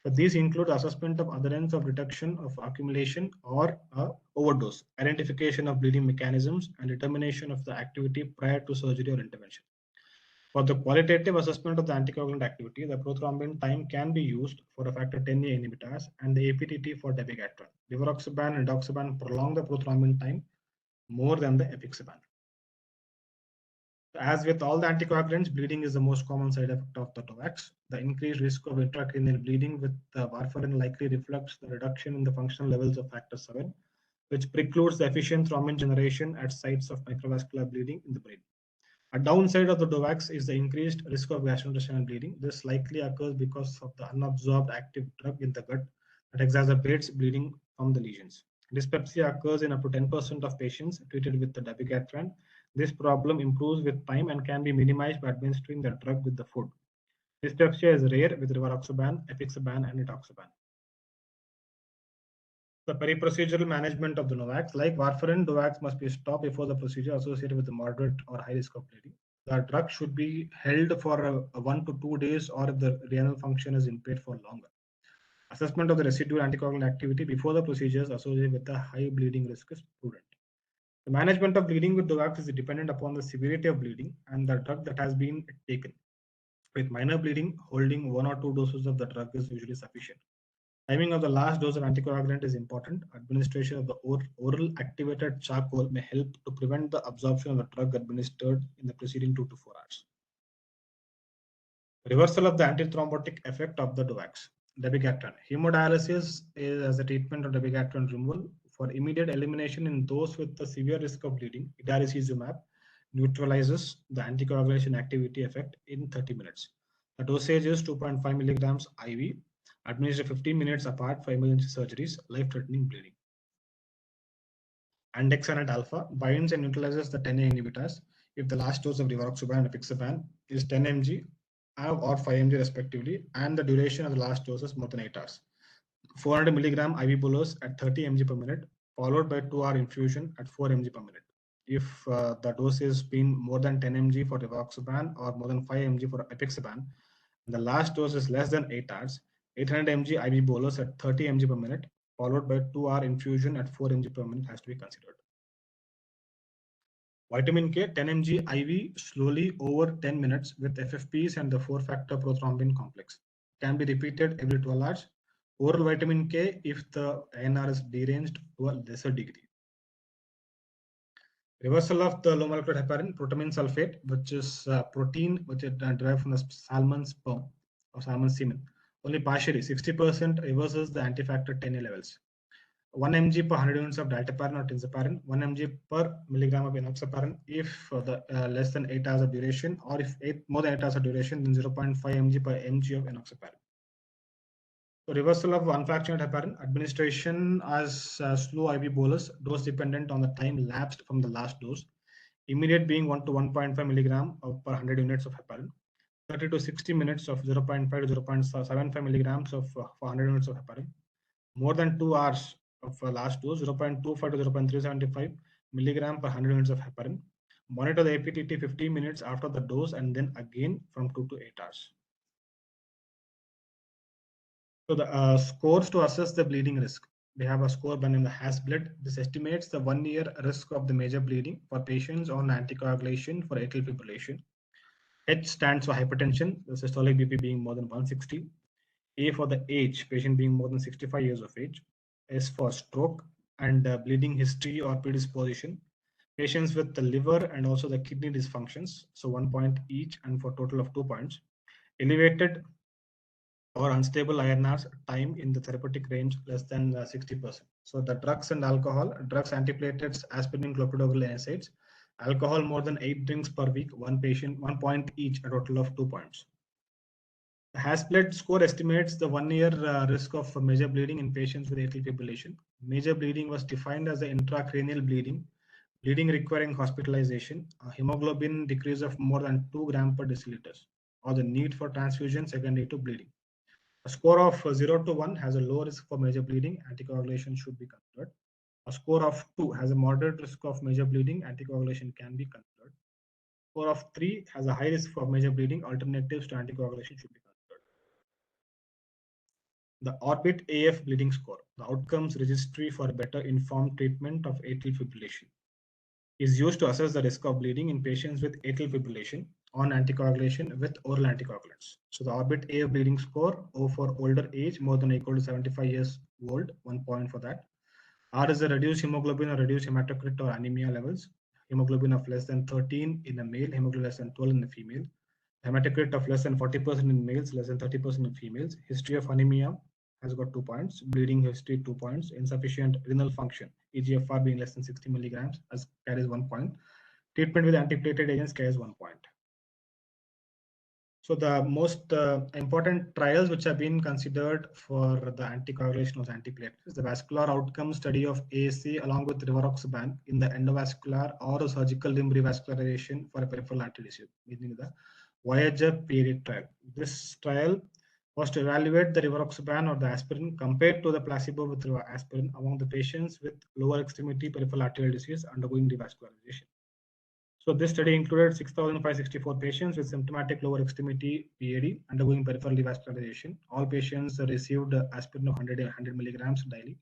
But these include assessment of adherence of detection of accumulation or overdose, identification of bleeding mechanisms, and determination of the activity prior to surgery or intervention. For the qualitative assessment of the anticoagulant activity, the prothrombin time can be used for a factor 10A inhibitors and the APTT for dabigatran. Rivaroxaban and edoxaban prolong the prothrombin time more than the apixaban. As with all the anticoagulants, bleeding is the most common side effect of the DOACs. The increased risk of intracranial bleeding with warfarin likely reflects the reduction in the functional levels of factor 7, which precludes the efficient thrombin generation at sites of microvascular bleeding in the brain. A downside of the DOACs is the increased risk of gastrointestinal bleeding. This likely occurs because of the unabsorbed active drug in the gut that exacerbates bleeding from the lesions. Dyspepsia occurs in up to 10% of patients treated with the dabigatran. This problem improves with time and can be minimized by administering the drug with the food. Dyspepsia is rare with rivaroxaban, apixaban, and etoxaban. The peri-procedural management of the NOVAX, like warfarin, DOACs must be stopped before the procedure associated with the moderate or high risk of bleeding. The drug should be held for 1 to 2 days or if the renal function is impaired for longer. Assessment of the residual anticoagulant activity before the procedures associated with the high bleeding risk is prudent. The management of bleeding with DOACs is dependent upon the severity of bleeding and the drug that has been taken. With minor bleeding, holding 1 or 2 doses of the drug is usually sufficient. Timing of the last dose of anticoagulant is important. Administration of the oral activated charcoal may help to prevent the absorption of the drug administered in the preceding 2 to 4 hours. Reversal of the antithrombotic effect of the DOACs. Dabigatran. Hemodialysis is as a treatment of dabigatran removal for immediate elimination in those with a severe risk of bleeding. Idarucizumab neutralizes the anticoagulation activity effect in 30 minutes. The dosage is 2.5 milligrams IV, administered 15 minutes apart for emergency surgeries, life-threatening bleeding. Andexanet alpha binds and neutralizes the 10A inhibitors if the last dose of rivaroxaban and apixaban is 10 mg or 5 mg respectively, and the duration of the last dose is more than 8 hours. 400 milligram IV bolus at 30 mg per minute, followed by 2-hour infusion at 4 mg per minute. If the dose is been more than 10 mg for rivaroxaban or more than 5 mg for apixaban, and the last dose is less than 8 hours, 800 mg IV bolus at 30 mg per minute, followed by 2-hour infusion at 4 mg per minute has to be considered. Vitamin K, 10 mg IV slowly over 10 minutes with FFPs and the 4-factor prothrombin complex. Can be repeated every 12 hours. Oral vitamin K if the INR is deranged to a lesser degree. Reversal of the low molecular heparin, protamine sulfate, which is protein which is derived from the salmon sperm or salmon semen. Only partially, 60% reverses the anti-factor 10A levels. 1 mg per 100 units of dalteparin or tinzaparin, 1 mg per milligram of enoxaparin if the less than 8 hours of duration, or if more than 8 hours of duration, then 0.5 mg per mg of enoxaparin. So reversal of unfractionated heparin, administration as slow IV bolus, dose dependent on the time lapsed from the last dose. Immediate being 1 to 1.5 milligram per 100 units of heparin. 30 to 60 minutes of 0.5 to 0.75 milligrams of for 100 units of heparin. More than 2 hours of last dose, 0.25 to 0.375 milligram per 100 units of heparin. Monitor the APTT 15 minutes after the dose and then again from 2 to 8 hours. So the scores to assess the bleeding risk. We have a score by name the HAS-BLED. This estimates the 1-year risk of the major bleeding for patients on anticoagulation for atrial fibrillation. H stands for hypertension, the systolic BP being more than 160. A for the age, patient being more than 65 years of age. S for stroke and bleeding history or predisposition. Patients with the liver and also the kidney dysfunctions, so 1 point each, and for total of 2 points. Elevated or unstable INRs, time in the therapeutic range less than 60%. So the drugs and alcohol, drugs, antiplatelets, aspirin, clopidogrel, NSAIDs, alcohol more than 8 drinks per week, one patient, 1 point each, a total of 2 points. The HAS-BLED score estimates the 1-year risk of major bleeding in patients with atrial fibrillation. Major bleeding was defined as the intracranial bleeding, bleeding requiring hospitalization, a hemoglobin decrease of more than 2 gram per deciliters, or the need for transfusion secondary to bleeding. A score of 0 to 1 has a low risk for major bleeding, anticoagulation should be considered. A score of 2 has a moderate risk of major bleeding, anticoagulation can be considered. Score of 3 has a high risk for major bleeding, alternatives to anticoagulation should be considered. The Orbit AF bleeding score, the outcomes registry for better informed treatment of atrial fibrillation, is used to assess the risk of bleeding in patients with atrial fibrillation on anticoagulation with oral anticoagulants. So the Orbit AF bleeding score, O for older age, more than or equal to 75 years old, 1 point for that. R is the reduced hemoglobin or reduced hematocrit or anemia levels. Hemoglobin of less than 13 in a male, hemoglobin less than 12 in a female. Hematocrit of less than 40% in males, less than 30% in females. History of anemia has got 2 points. Bleeding history, 2 points. Insufficient renal function, EGFR being less than 60 milligrams, as carries 1 point. Treatment with antiplatelet agents carries 1 point. So the most important trials which have been considered for the anticoagulation of antiplatelets, the vascular outcome study of ASC along with rivaroxaban in the endovascular or surgical limb revascularization for a peripheral artery disease, meaning the Voyager period trial. This trial was to evaluate the rivaroxaban or the aspirin compared to the placebo with aspirin among the patients with lower extremity peripheral arterial disease undergoing revascularization. So this study included 6,564 patients with symptomatic lower extremity PAD undergoing peripheral revascularization. All patients received aspirin of 100 milligrams daily.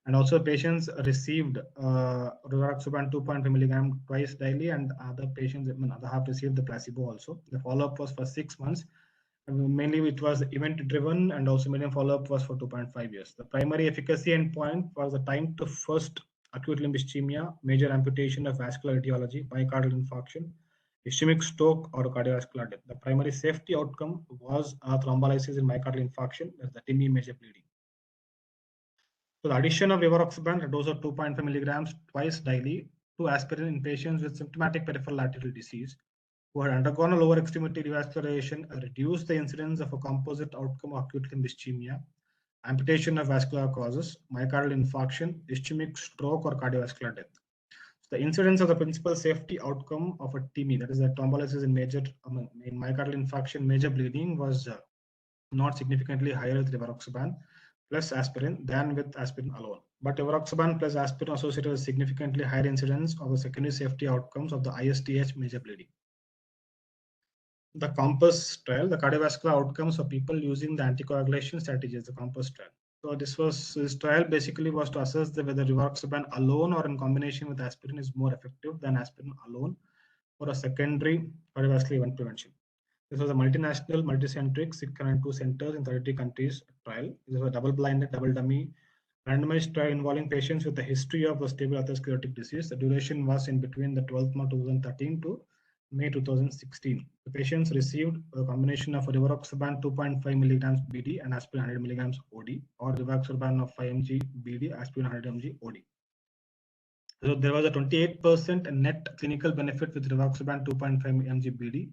And also patients received rivaroxaban 2.5 milligram twice daily, and other patients, other half received the placebo also. The follow-up was for 6 months. Mainly it was event driven, and also median follow-up was for 2.5 years. The primary efficacy endpoint was the time to first acute limb ischemia, major amputation of vascular etiology, myocardial infarction, ischemic stroke, or cardiovascular death. The primary safety outcome was thrombolysis in myocardial infarction, that's the TIMI major bleeding. So the addition of rivaroxaban, a dose of 2.5 milligrams twice daily to aspirin in patients with symptomatic peripheral arterial disease who had undergone a lower extremity revascularization reduced the incidence of a composite outcome of acute limb ischemia, amputation of vascular causes, myocardial infarction, ischemic stroke, or cardiovascular death. So the incidence of the principal safety outcome of a TIMI, that is a thrombolysis in in myocardial infarction, major bleeding, was not significantly higher with rivaroxaban plus aspirin than with aspirin alone. But rivaroxaban plus aspirin associated with significantly higher incidence of the secondary safety outcomes of the ISTH major bleeding. The COMPASS trial, the cardiovascular outcomes of people using the anticoagulation strategies, the COMPASS trial. So this trial basically was to assess whether rivaroxaban alone or in combination with aspirin is more effective than aspirin alone for a secondary cardiovascular event prevention. This was a multinational, multicentric, 602 centers in 30 countries trial. This was a double-blinded, double-dummy, randomized trial involving patients with a history of a stable atherosclerotic disease. The duration was in between the 12th March 2013 to May 2016. The patients received a combination of rivaroxaban 2.5 milligrams BD and aspirin 100 milligrams OD, or rivaroxaban of 5 mg BD, aspirin 100 mg OD. So there was a 28% net clinical benefit with rivaroxaban 2.5 mg BD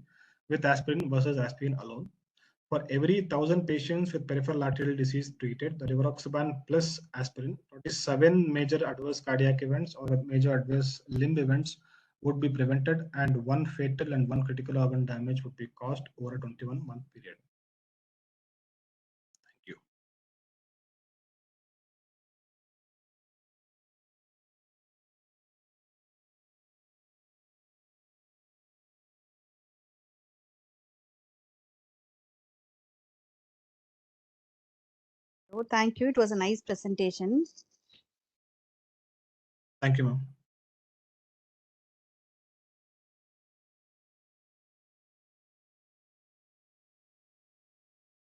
with aspirin versus aspirin alone. For every 1,000 patients with peripheral arterial disease treated, the rivaroxaban plus aspirin, 27 major adverse cardiac events or major adverse limb events would be prevented, and one fatal and one critical organ damage would be caused over a 21-month period. Thank you. Oh, thank you. It was a nice presentation. Thank you, ma'am.